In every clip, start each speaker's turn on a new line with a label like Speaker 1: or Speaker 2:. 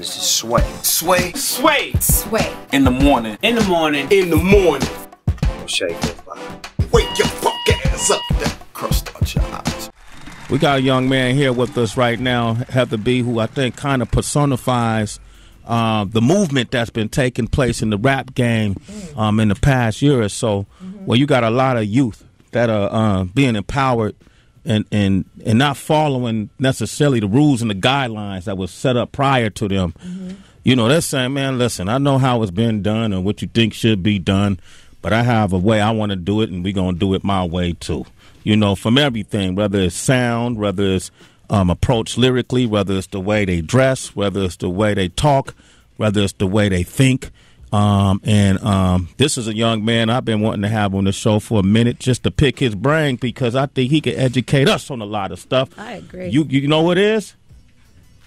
Speaker 1: This is Sway.
Speaker 2: Sway.
Speaker 3: Sway.
Speaker 4: Sway.
Speaker 3: In the morning.
Speaker 2: In the morning. In the morning.
Speaker 1: Shake your body.
Speaker 2: Wake your fuck ass up. That crust out your eyes.
Speaker 5: We got a young man here with us right now, Heather B., who I think kind of personifies the movement that's been taking place in the rap game in the past year or so. Well, you got a lot of youth that are being empowered and not following necessarily the rules and the guidelines that was set up prior to them. You know, they're saying, man, listen, I know how it's been done and what you think should be done, but I have a way I want to do it, and we're going to do it my way, too. You know, from everything, whether it's sound, whether it's approach lyrically, whether it's the way they dress, whether it's the way they talk, whether it's the way they think. This is a young man I've been wanting to have on the show for a minute just to pick his brain, because I think he can educate us on a lot of stuff.
Speaker 4: I agree.
Speaker 5: You know what it is?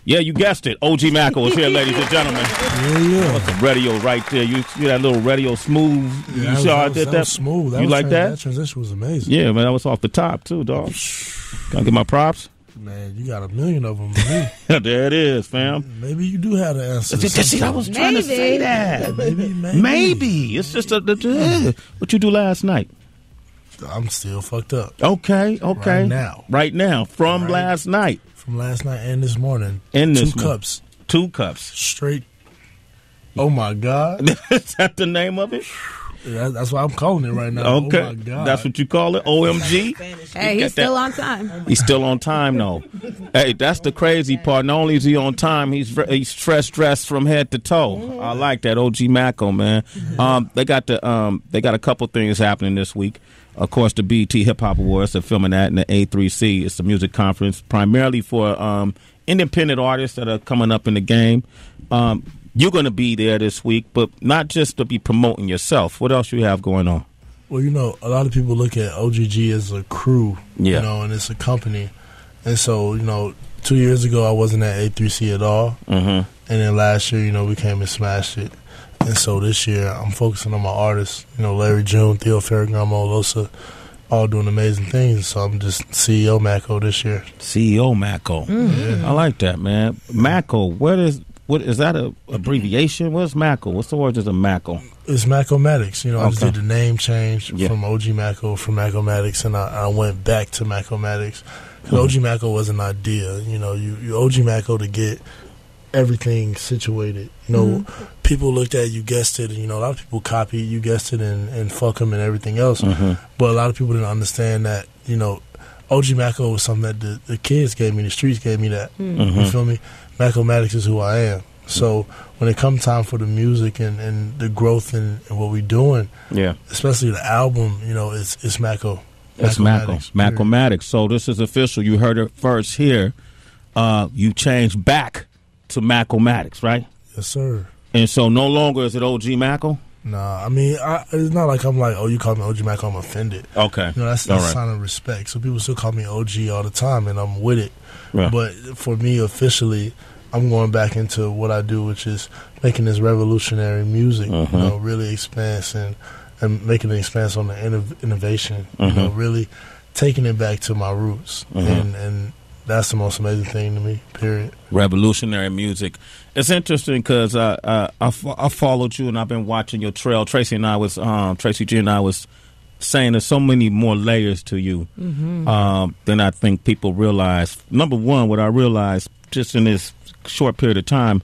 Speaker 5: Yeah, you guessed it. OG Maco is here, ladies and gentlemen.
Speaker 6: Yeah.
Speaker 5: That's the radio right there. You see that little radio smooth?
Speaker 6: Yeah,
Speaker 5: you saw I did that?
Speaker 6: Was smooth.
Speaker 5: You like that?
Speaker 6: That transition was amazing.
Speaker 5: Yeah, man, that was off the top, too, dog. Can I get my props?
Speaker 6: Man, you got a million of them to me.
Speaker 5: There it is, fam.
Speaker 6: Maybe you do have the answer.
Speaker 5: See, I was trying to say that. Maybe. It's just what you do last night.
Speaker 6: I'm still fucked up.
Speaker 5: Okay. Right now. From last night.
Speaker 6: From last night and this morning.
Speaker 5: Cups. 2 cups.
Speaker 6: Straight. Oh, my God.
Speaker 5: Is that the name of it?
Speaker 6: That's why I'm calling it right now.
Speaker 5: Okay.
Speaker 6: Oh, my God.
Speaker 5: That's what you call it? OMG?
Speaker 4: Hey, he's still on time.
Speaker 5: He's still on time, though. Hey, that's the crazy part. Not only is he on time, he's fresh dressed from head to toe. I like that. OG Maco, man. They got a couple things happening this week. Of course, the BET Hip Hop Awards, they're filming that, and the A3C, it's a music conference primarily for independent artists that are coming up in the game. You're going to be there this week, but not just to be promoting yourself. What else you have going on?
Speaker 6: Well, you know, a lot of people look at OGG as a crew, you know, and it's a company. And so, you know, 2 years ago, I wasn't at A3C at all. And then last year, you know, we came and smashed it. And so this year, I'm focusing on my artists, you know, Larry June, Theo Ferragamo, Losa, all doing amazing things. So I'm just CEO Maco this year.
Speaker 5: CEO Maco. I like that, man. Maco, what is that a abbreviation? What's Maco? What's the origins of Maco?
Speaker 6: It's Maco Mattox. You know, I just did the name change from OG Maco from Maco Mattox, and I went back to Maco Mattox. OG Maco was an idea. You know, you OG Maco to get everything situated. You know, people looked at you guessed it, and you know, a lot of people copied you guessed it and fuck them and everything else. But a lot of people didn't understand that, you know, OG Maco was something that the kids gave me, the streets gave me that. You feel me? Maco Mattox is who I am. So when it comes time for the music and the growth and what we're doing, especially the album, you know, it's Maco.
Speaker 5: It's Maco Mattox. So this is official. You heard it first here. You changed back to Maco Mattox, right?
Speaker 6: Yes, sir.
Speaker 5: And so no longer is it OG Maco?
Speaker 6: Nah, I mean, it's not like I'm like, oh, you call me OG Maco, I'm offended.
Speaker 5: Okay.
Speaker 6: You know, that's a sign of respect. So people still call me OG all the time, and I'm with it. Right. But for me, officially, I'm going back into what I do, which is making this revolutionary music, you know, really expansive and making an expanse on the innovation, you know, really taking it back to my roots. And that's the most amazing thing to me, period. Revolutionary
Speaker 5: music. It's interesting because I followed you and I've been watching your trail. Tracy G and I was saying there's so many more layers to you than I think people realize. Number one, what I realized just in this short period of time,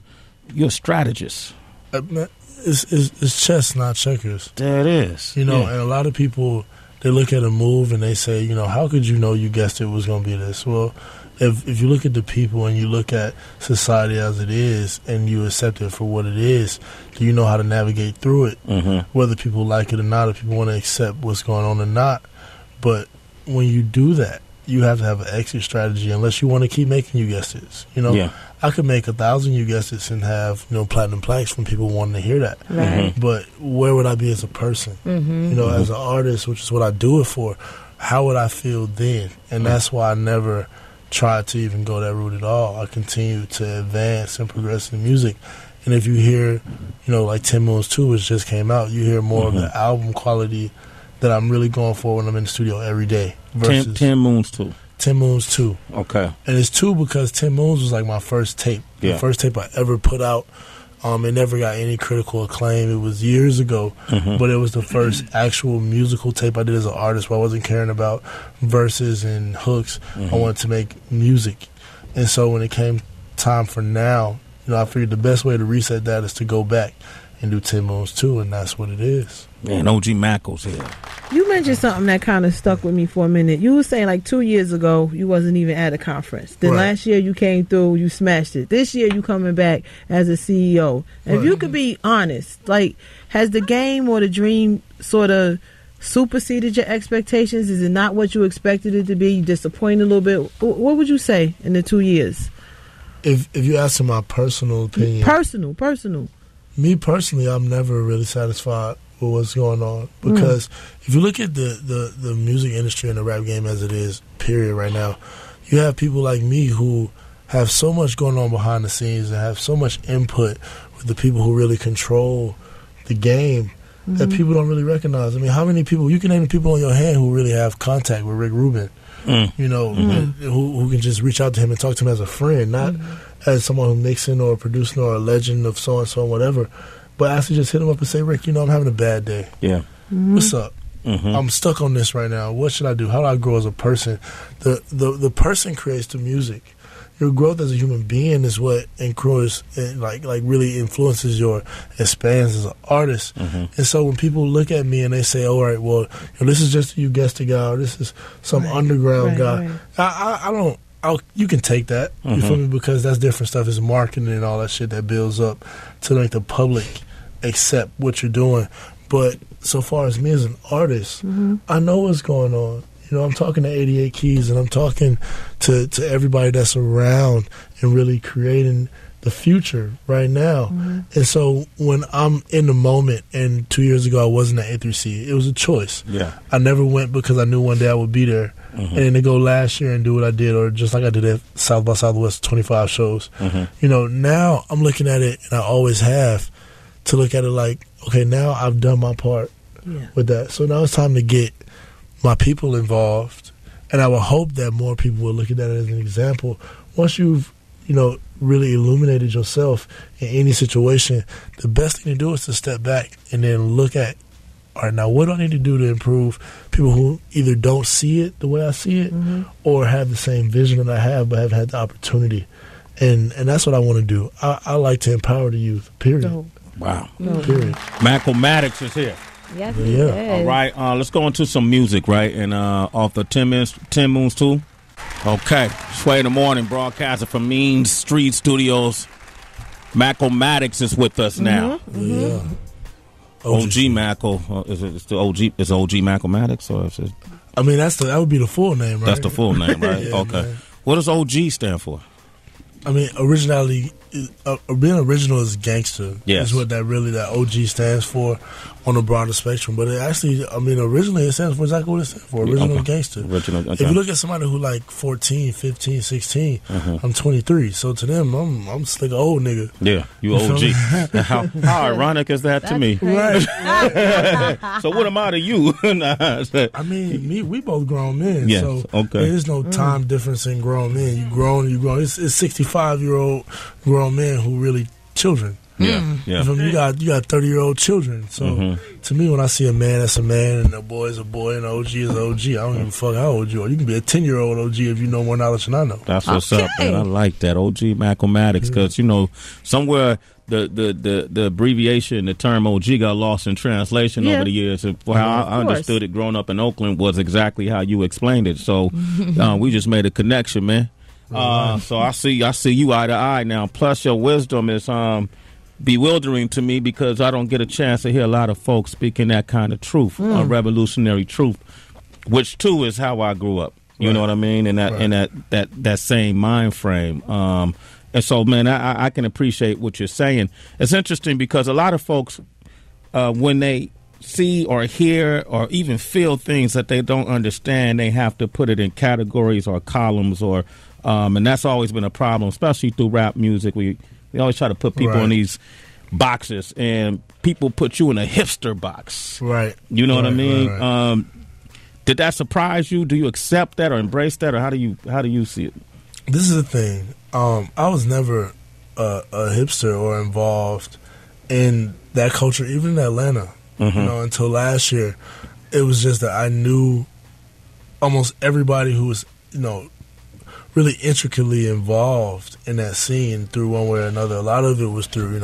Speaker 5: you're a strategist.
Speaker 6: It's chess, not checkers.
Speaker 5: There it is.
Speaker 6: You know, and a lot of people, they look at a move and they say, you know, how could you know you guessed it was going to be this? Well, if you look at the people and you look at society as it is and you accept it for what it is, do you know how to navigate through it? Whether people like it or not, if people want to accept what's going on or not. But when you do that, you have to have an exit strategy unless you want to keep making you guesses. You know, I could make 1,000 you guesses and have, you know, platinum plaques from people wanting to hear that.
Speaker 4: Right.
Speaker 6: But where would I be as a person? You know, as an artist, which is what I do it for, how would I feel then? And that's why I never tried to even go that route at all. I continue to advance and progress in music. And if you hear, you know, like 10 Moons 2, which just came out, you hear more of the album quality that I'm really going for when I'm in the studio every day.
Speaker 5: 10 Moons 2.
Speaker 6: 10 Moons 2.
Speaker 5: Okay.
Speaker 6: And it's 2 because 10 Moons was like my first tape.
Speaker 5: Yeah.
Speaker 6: The first tape I ever put out. It never got any critical acclaim. It was years ago, but it was the first actual musical tape I did as an artist where I wasn't caring about verses and hooks. I wanted to make music. And so when it came time for now, I figured the best way to reset that is to go back and do 10 Moons 2, and that's what it is.
Speaker 5: Man, OG Maco's here.
Speaker 4: You mentioned something that kind of stuck with me for a minute. You were saying like 2 years ago you wasn't even at a conference. Then last year you came through, you smashed it. This year you coming back as a CEO. If you could be honest, like, has the game or the dream sort of superseded your expectations? Is it not what you expected it to be? You disappointed a little bit? What would you say in the 2 years?
Speaker 6: If you ask my personal opinion.
Speaker 4: Personal.
Speaker 6: Me personally, I'm never really satisfied with what's going on because if you look at the music industry and the rap game as it is, period, right now, you have people like me who have so much going on behind the scenes and have so much input with the people who really control the game that people don't really recognize. I mean, how many people, you can name the people on your hand who really have contact with Rick Rubin, who can just reach out to him and talk to him as a friend, not as someone who's mixing or producing or a legend of so-and-so and whatever, but actually just hit him up and say, Rick, I'm having a bad day. Yeah. What's up? I'm stuck on this right now. What should I do? How do I grow as a person? The person creates the music. Your growth as a human being is what increases, like really influences your expands as an artist. And so when people look at me and they say, "All right, well, this is just you guest guy, or this is some underground guy," I don't. You can take that, you feel me? Because that's different stuff. It's marketing and all that shit that builds up to make the public accept what you're doing. But so far as me as an artist, I know what's going on. I'm talking to 88 Keys, and I'm talking to everybody that's around and really creating the future right now. And so when I'm in the moment, and 2 years ago I wasn't at A3C, it was a choice. Yeah, I never went because I knew one day I would be there. And then to go last year and do what I did, or just like I did at South by Southwest, 25 shows. Now I'm looking at it, and I always have, to look at it like, okay, now I've done my part with that. So now it's time to get my people involved, and I would hope that more people will look at that as an example. Once you've, really illuminated yourself in any situation, the best thing to do is to step back and then look at, all right, now what do I need to do to improve people who either don't see it the way I see it or have the same vision that I have but haven't had the opportunity. And that's what I want to do. I like to empower the youth, period.
Speaker 5: Wow.
Speaker 6: Period.
Speaker 5: Maco Mattox is here.
Speaker 4: Yes,
Speaker 5: All right, let's go into some music, right? And off the 10 Moons 2. Okay, Sway in the Morning, broadcasting from Mean Street Studios. Maco Mattox is with us now.
Speaker 6: Yeah.
Speaker 5: OG Maco. Is it still OG? Is it OG Maco Mattox? Or is it?
Speaker 6: I mean, that would be the full name, right?
Speaker 5: That's the full name, right?
Speaker 6: Yeah,
Speaker 5: okay.
Speaker 6: Man.
Speaker 5: What does OG stand for?
Speaker 6: I mean, originality, being original is gangster.
Speaker 5: Yes.
Speaker 6: Is what that OG stands for on a broader spectrum. But it actually, originally it stands for exactly what it stands for, original gangster.
Speaker 5: Original, okay.
Speaker 6: If you look at somebody who like 14, 15, 16, I'm 23. So to them, I'm just like an old nigga.
Speaker 5: Yeah, you OG. How ironic is that to me?
Speaker 6: Right.
Speaker 5: So what am I to you?
Speaker 6: I mean, we both grown men.
Speaker 5: Yes,
Speaker 6: so
Speaker 5: okay.
Speaker 6: There's no time difference in grown men. You grown. It's 65-year-old grown men who really children.
Speaker 5: Yeah.
Speaker 6: You got 30-year-old children. So to me, when I see a man that's a man and a boy is a boy and an OG is an OG, I don't give a fuck how old you are. You can be a 10-year-old OG if you know more knowledge than I know.
Speaker 5: That's what's up, man. I like that, OG Maco Mattox, because somewhere the abbreviation, the term OG got lost in translation over the years. How I understood it growing up in Oakland was exactly how you explained it. So we just made a connection, man. So I see you eye to eye now. Plus your wisdom is bewildering to me because I don't get a chance to hear a lot of folks speaking that kind of truth, revolutionary truth, which too is how I grew up. You know what I mean? And that same mind frame. And so, man, I can appreciate what you're saying. It's interesting because a lot of folks, when they see or hear or even feel things that they don't understand, they have to put it in categories or columns or and that's always been a problem, especially through rap music. We always try to put people in these boxes, and people put you in a hipster box.
Speaker 6: Right.
Speaker 5: You know what I mean?
Speaker 6: Right.
Speaker 5: Did that surprise you? Do you accept that or embrace that, or how do you see it?
Speaker 6: This is the thing. I was never a hipster or involved in that culture, even in Atlanta. Until last year. It was just that I knew almost everybody who was, really intricately involved in that scene through one way or another. A lot of it was through,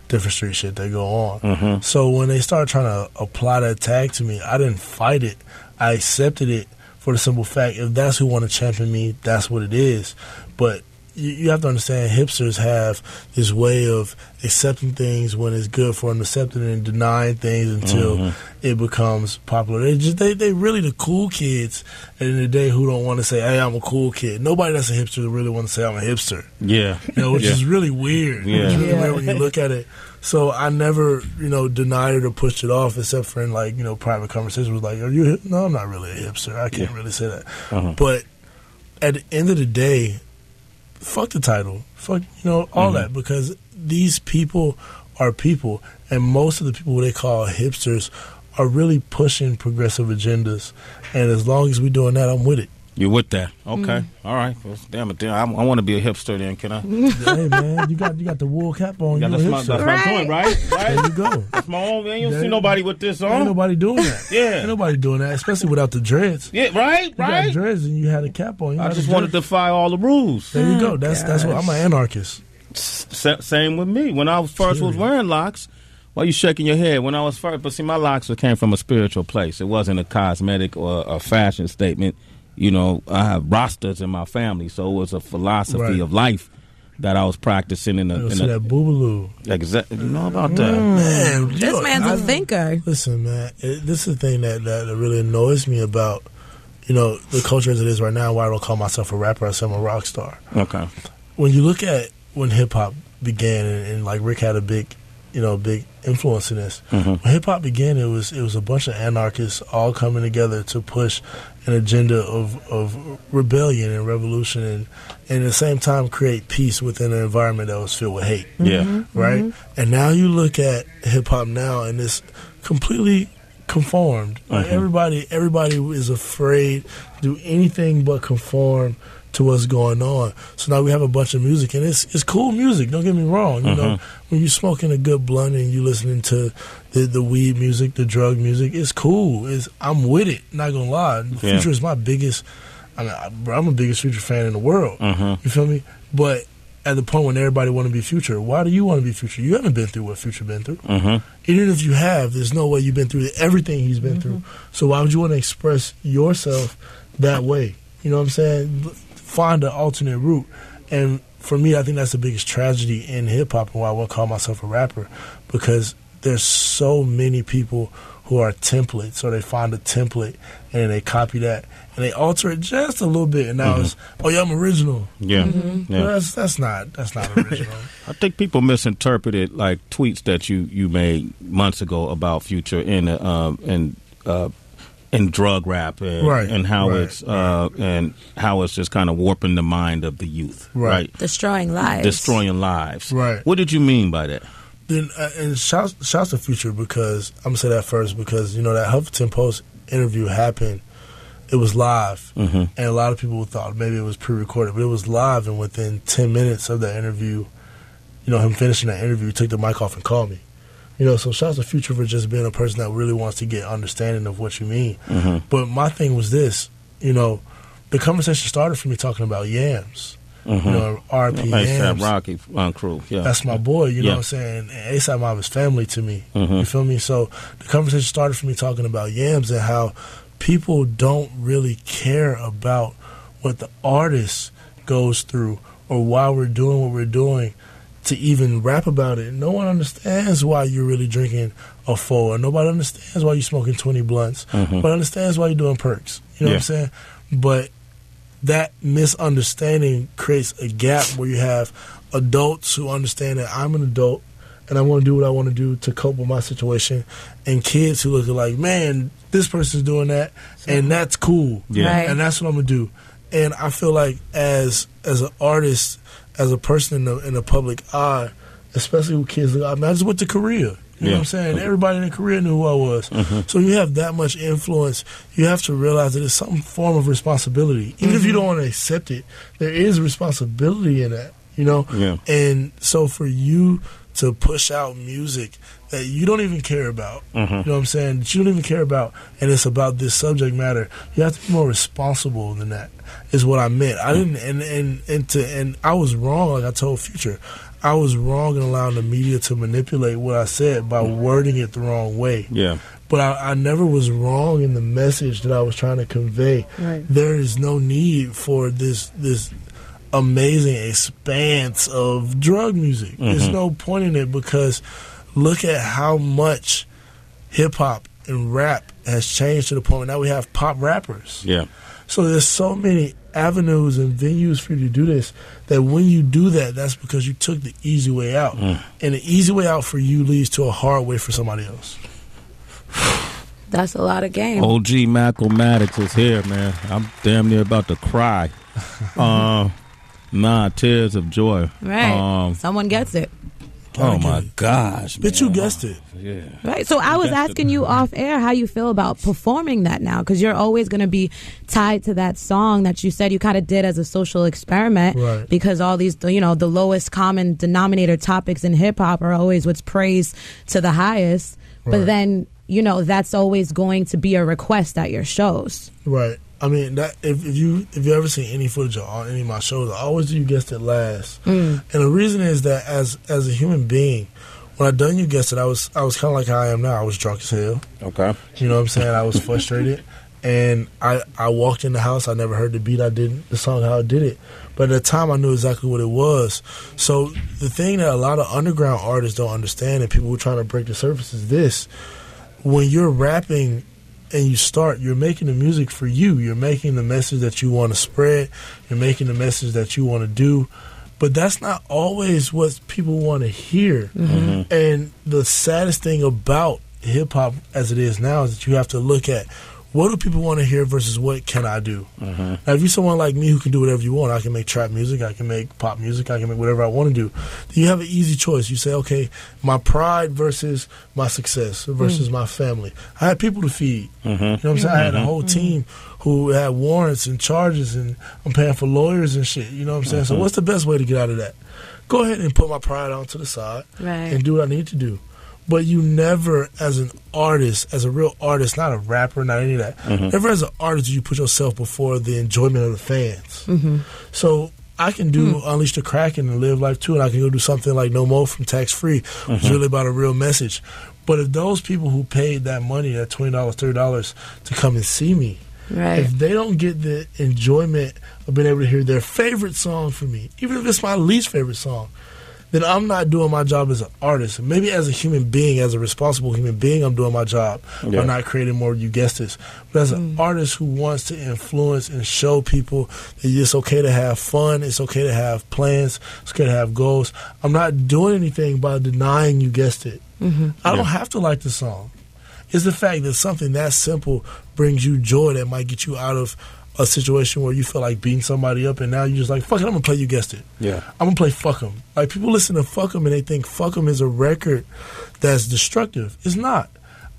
Speaker 6: different street shit that go on. So when they started trying to apply that tag to me, I didn't fight it. I accepted it for the simple fact, if that's who want to champion me, that's what it is. But you have to understand, hipsters have this way of accepting things when it's good for them, accepting and denying things until it becomes popular. They really the cool kids at the end of the day who don't want to say, hey, I'm a cool kid. Nobody that's a hipster really want to say I'm a hipster. Yeah. Which is really weird. Yeah. It's really weird when you look at it. So I never, denied it or pushed it off, except for in private conversations. Was like, are you no, I'm not really a hipster. I can't really say that. But at the end of the day, fuck the title, fuck all that, because these people are people, and most of the people who they call hipsters are really pushing progressive agendas, and as long as we're doing that, I'm with it.
Speaker 5: You're with that? Okay, all right. Well, damn it, I want to be a hipster then. Can I?
Speaker 6: Hey man, you got the wool cap on. That's
Speaker 5: what I'm doing, right?
Speaker 6: There you go.
Speaker 5: That's my own. Man, you don't see nobody with this on.
Speaker 6: Ain't nobody doing that. Ain't nobody doing that, especially without the dreads.
Speaker 5: Yeah, right.
Speaker 6: You got dreads and you had a cap on.
Speaker 5: I just wanted to defy all the rules.
Speaker 6: There you go. That's what I'm an anarchist.
Speaker 5: Same with me. When I was first was wearing locks. Why are you shaking your head? When I was first, but see, my locks came from a spiritual place. It wasn't a cosmetic or a fashion statement. I have rastas in my family, so it was a philosophy of life that I was practicing in
Speaker 6: that boobaloo.
Speaker 5: Exactly. You know about that?
Speaker 6: Man,
Speaker 4: this man's a thinker.
Speaker 6: Listen, man, this is the thing that really annoys me about, the culture as it is right now, why I don't call myself a rapper, I say I'm a rock star.
Speaker 5: Okay.
Speaker 6: When you look at when hip-hop began, and like Rick had a big influence in this. When hip-hop began, it was a bunch of anarchists all coming together to push an agenda of rebellion and revolution, and at the same time create peace within an environment that was filled with hate. Right? And now you look at hip-hop now, and it's completely conformed. Like everybody is afraid to do anything but conform to what's going on. So now we have a bunch of music, and it's cool music, don't get me wrong. When you're smoking a good blunt and you listening to the weed music, the drug music, it's cool. I'm with it, not gonna lie. Future is my biggest, I'm the biggest Future fan in the world. You feel me? But at the point when everybody want to be Future, why do you want to be Future? You haven't been through what Future been through. Even if you have, there's no way you've been through everything he's been through. So why would you want to express yourself that way? You know what I'm saying? Find an alternate route. And for me, I think that's the biggest tragedy in hip-hop, and why I won't call myself a rapper, because there's so many people who are templates, or they find a template and they copy that and they alter it just a little bit, and now it's, oh yeah, I'm original. Well, that's not original.
Speaker 5: I think people misinterpreted like tweets that you made months ago about Future in drug rap and how it's just kind of warping the mind of the youth, right?
Speaker 3: Destroying lives.
Speaker 6: Right.
Speaker 5: What did you mean by that?
Speaker 6: Then and shouts to Future, because I'm gonna say that first, because that Huffington Post interview happened. It was live, and a lot of people thought maybe it was pre-recorded, but it was live. And within 10 minutes of that interview, him finishing that interview, he took the mic off and called me. So shouts to Future for just being a person that really wants to get understanding of what you mean. But my thing was this, the conversation started for me talking about Yams. R.I.P. Yams.
Speaker 5: Rocky crew. Yeah.
Speaker 6: That's my boy, you know what I'm saying? And A$AP Mob is family to me. You feel me? So the conversation started for me talking about Yams and how people don't really care about what the artist goes through or why we're doing what we're doing to even rap about it. No one understands why you're really drinking a 4. Nobody understands why you're smoking 20 blunts. Nobody understands why you're doing perks. You know what I'm saying? But that misunderstanding creates a gap where you have adults who understand that I'm an adult and I want to do what I want to do to cope with my situation, and kids who look like, man, this person's doing that, and that's cool. And that's what I'm going to do. And I feel like as an artist, as a person in the public eye, especially with kids, I just went to Korea. You know what I'm saying? Everybody in their career knew who I was. So you have that much influence. You have to realize that it's some form of responsibility. Even if you don't want to accept it, there is responsibility in that, you know?
Speaker 5: Yeah.
Speaker 6: And so for you to push out music that you don't even care about, you know what I'm saying, that you don't even care about, and it's about this subject matter, you have to be more responsible than that, is what I meant. I didn't, and I was wrong, like I told Future. I was wrong in allowing the media to manipulate what I said by wording it the wrong way.
Speaker 5: Yeah.
Speaker 6: But I never was wrong in the message that I was trying to convey.
Speaker 4: Right.
Speaker 6: There is no need for this amazing expanse of drug music. There's no point in it, because look at how much hip-hop and rap has changed to the point where now we have pop rappers.
Speaker 5: Yeah.
Speaker 6: So there's so many avenues and venues for you to do this, that when you do that, that's because you took the easy way out. And the easy way out for you leads to a hard way for somebody else.
Speaker 7: That's a lot of game.
Speaker 5: OG Maco Mattox is here, man. I'm damn near about to cry. Tears of joy.
Speaker 7: Right. Someone gets it.
Speaker 5: Oh my gosh,
Speaker 6: Bitch, you guessed it.
Speaker 5: Yeah.
Speaker 7: Right. So I was asking you off air how you feel about performing that now, because you're always going to be tied to that song that you said you kind of did as a social experiment.
Speaker 6: Right.
Speaker 7: Because all these, the lowest common denominator topics in hip hop are always what's praised to the highest.
Speaker 6: Right.
Speaker 7: But then, that's always going to be a request at your shows.
Speaker 6: Right. I mean, that if you ever seen any footage on any of my shows, I always do You Guessed It last. And the reason is that as a human being, when I done You Guessed It, I was kind of like how I am now. I was drunk as hell.
Speaker 5: Okay.
Speaker 6: You know what I'm saying? I was frustrated. And I walked in the house. I never heard the beat. I did the song how I did it. But at the time, I knew exactly what it was. So the thing that a lot of underground artists don't understand, and people who are trying to break the surface, is this. When you're rapping and you're making the music for you. You're making the message that you want to spread. You're making the message that you want to do. But that's not always what people want to hear. And the saddest thing about hip-hop as it is now is that you have to look at, what do people want to hear versus what can I do? Now, if you're someone like me who can do whatever you want, I can make trap music, I can make pop music, I can make whatever I want to do. Then you have an easy choice. You say, okay, my pride versus my success versus my family. I had people to feed. You know what I'm saying? I had a whole team who had warrants and charges, and I'm paying for lawyers and shit. You know what I'm saying? So what's the best way to get out of that? Go ahead and put my pride on to the side and do what I need to do. But you never, as an artist, as a real artist, not a rapper, not any of that, never as an artist do you put yourself before the enjoyment of the fans. So I can do Unleash the Kraken and Live Life Too, and I can go do something like No More from Tax Free, which is really about a real message. But if those people who paid that money, that $20, $30, to come and see me, if they don't get the enjoyment of being able to hear their favorite song from me, even if it's my least favorite song, then I'm not doing my job as an artist. Maybe as a human being, as a responsible human being, I'm doing my job. I'm not creating more You Guessed This. But as an artist who wants to influence and show people that it's okay to have fun, it's okay to have plans, it's okay to have goals, I'm not doing anything by denying You Guessed It. I don't have to like the song. It's the fact that something that simple brings you joy that might get you out of a situation where you feel like beating somebody up, and now you're just like, fuck it, I'm going to play You Guessed It. I'm going to play Fuck 'Em. Like, people listen to Fuck 'Em and they think Fuck 'Em is a record that's destructive. It's not.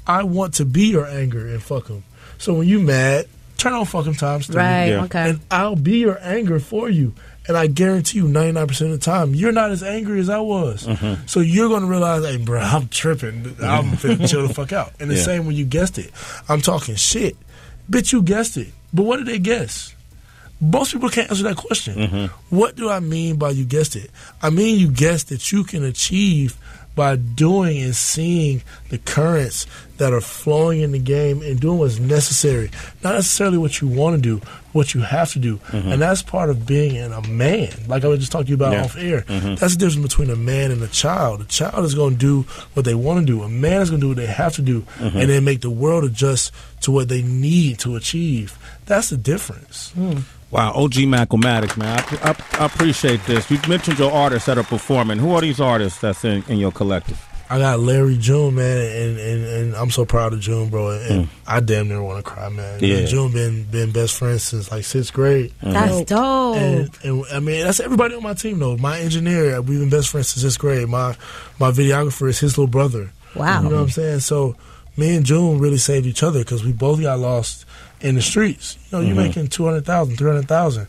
Speaker 6: I want to be your anger in Fuck 'Em. So when you mad, turn on Fuck 'Em times 3. And I'll be your anger for you. And I guarantee you 99% of the time, you're not as angry as I was. So you're going to realize, hey, bro, I'm tripping. I'm finna chill the fuck out. And the same when You Guessed It. I'm talking shit. Bitch, you guessed it. But what did they guess? Most people can't answer that question. What do I mean by You Guessed It? I mean you guessed that you can achieve by doing and seeing the currents that are flowing in the game and doing what's necessary. Not necessarily what you want to do, what you have to do. And that's part of being a man. Like I was just talking to you about off air. That's the difference between a man and a child. A child is going to do what they want to do. A man is going to do what they have to do. And then make the world adjust to what they need to achieve. That's the difference.
Speaker 5: Wow, OG Maco Mattox, man. I appreciate this. You mentioned your artists that are performing. Who are these artists that's in your collective?
Speaker 6: I got Larry June, man, and I'm so proud of June, bro. And I damn near want to cry, man. June been best friends since like 6th grade.
Speaker 7: That's dope.
Speaker 6: And I mean, that's everybody on my team, though. My engineer, we've been best friends since 6th grade. My videographer is his little brother.
Speaker 7: Wow.
Speaker 6: You know what I'm saying? So me and June really saved each other because we both got lost in the streets. You know, you making $200,000, $300,000.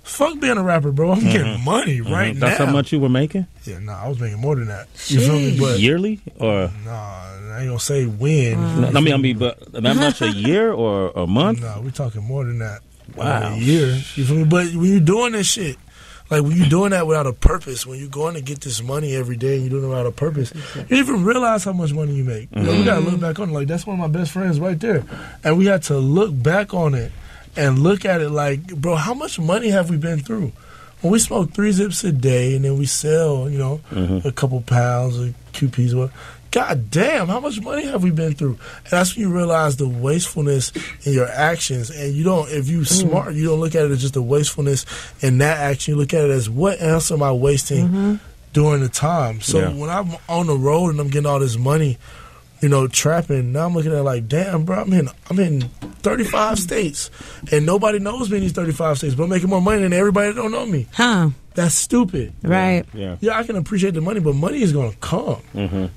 Speaker 6: Fuck being a rapper, bro. I'm getting money right now.
Speaker 5: That's how much you were making?
Speaker 6: Yeah, I was making more than that. You feel me? But
Speaker 5: yearly or?
Speaker 6: Nah, I ain't gonna say when.
Speaker 5: I mean, but that much a year or a month?
Speaker 6: No, we're talking more than that.
Speaker 5: Wow.
Speaker 6: A year. You feel me? But when you're doing this shit, like when you're doing that without a purpose, when you're going to get this money every day and you're doing it without a purpose, you don't even realize how much money you make. You know, we gotta look back on it. Like, that's one of my best friends right there. And we had to look back on it and look at it like, bro, how much money have we been through? When we smoke 3 zips a day and then we sell, you know, a couple pounds of QPs, or God damn, how much money have we been through? And that's when you realize the wastefulness in your actions. And you don't, if you smart, you don't look at it as just the wastefulness in that action. You look at it as, what else am I wasting during the time? So when I'm on the road and I'm getting all this money, you know, trapping, now I'm looking at it like, damn, bro, I'm in 35 states, and nobody knows me in these 35 states, but I'm making more money than everybody that don't know me.
Speaker 7: Huh.
Speaker 6: That's stupid.
Speaker 7: Right.
Speaker 6: Yeah, I can appreciate the money, but money is going to come.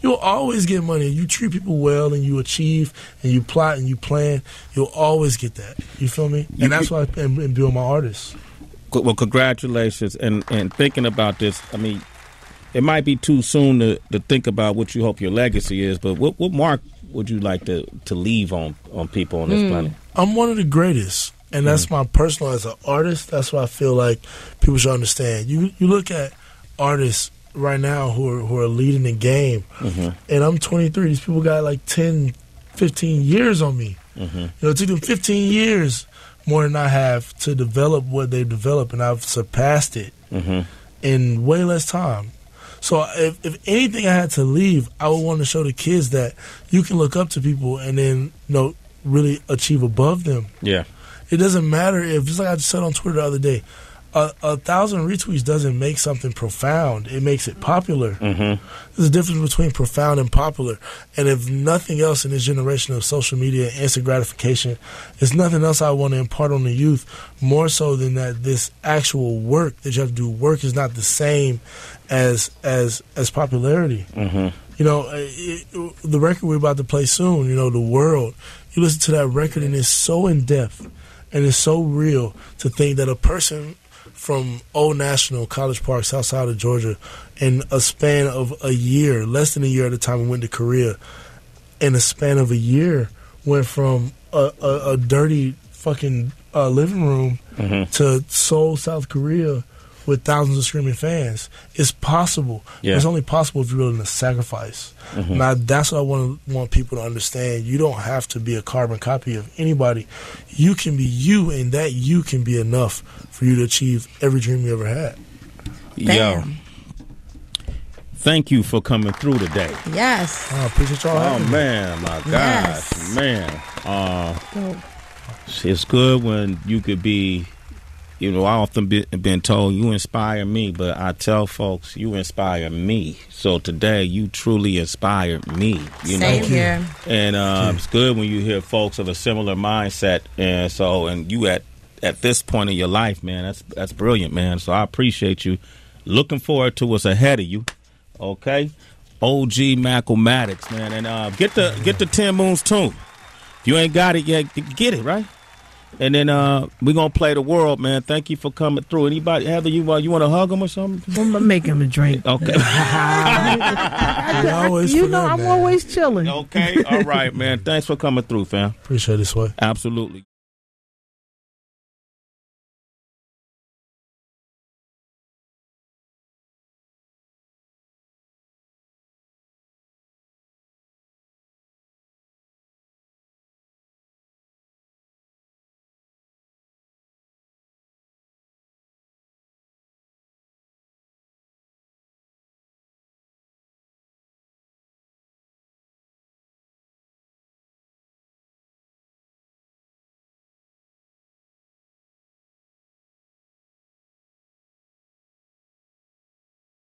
Speaker 6: You'll always get money. You treat people well and you achieve and you plot and you plan, you'll always get that. You feel me? And that's why I am building my artists.
Speaker 5: Well, congratulations. And thinking about this, I mean, it might be too soon to think about what you hope your legacy is, but what mark would you like to leave on people on this planet?
Speaker 6: I'm one of the greatest, and that's my personal, as an artist, that's what I feel like people should understand. You look at artists right now who are leading the game, and I'm 23. These people got like 10, 15 years on me. You know, it took them 15 years more than I have to develop what they've developed, and I've surpassed it in way less time. So if anything I had to leave, I would want to show the kids that you can look up to people and then, you know, really achieve above them. Yeah. It doesn't matter if, just like I just said on Twitter the other day, 1,000 retweets doesn't make something profound. It makes it popular. There's a difference between profound and popular. And if nothing else in this generation of social media and instant gratification, there's nothing else I want to impart on the youth more so than that this actual work that you have to do. Work is not the same as popularity. You know, the record we're about to play soon, you know, The World, you listen to that record and it's so in-depth and it's so real to think that a person from Old National, College Park, south side of Georgia, in a span of a year, less than a year at a time, we went to Korea. In a span of a year, went from a dirty fucking living room to Seoul, South Korea, with thousands of screaming fans. It's possible. It's only possible if you're willing to sacrifice. Now, that's what I want people to understand. You don't have to be a carbon copy of anybody. You can be you, and that you can be enough for you to achieve every dream you ever had.
Speaker 5: Yo, thank you for coming through today.
Speaker 7: Yes.
Speaker 6: I appreciate y'all having me.
Speaker 5: Man, my gosh, man. It's good when you could be. You know, I often been told you inspire me, but I tell folks you inspire me. So today you truly inspired me. You
Speaker 7: Same
Speaker 5: know?
Speaker 7: here.
Speaker 5: And it's good when you hear folks of a similar mindset. And you at this point in your life, man, that's brilliant, man. So I appreciate you. Looking forward to what's ahead of you. Okay, OG Maco Mattox, man, and get the 10 Moons tune. If you ain't got it yet, get it right. And then we're going to play The World, man. Thank you for coming through. Anybody, Heather, you want to hug him or something?
Speaker 4: I'm going to make him a drink.
Speaker 5: Okay.
Speaker 4: I'm always chilling.
Speaker 5: Okay. All right, man. Thanks for coming through, fam.
Speaker 6: Appreciate it, Sway.
Speaker 5: Absolutely.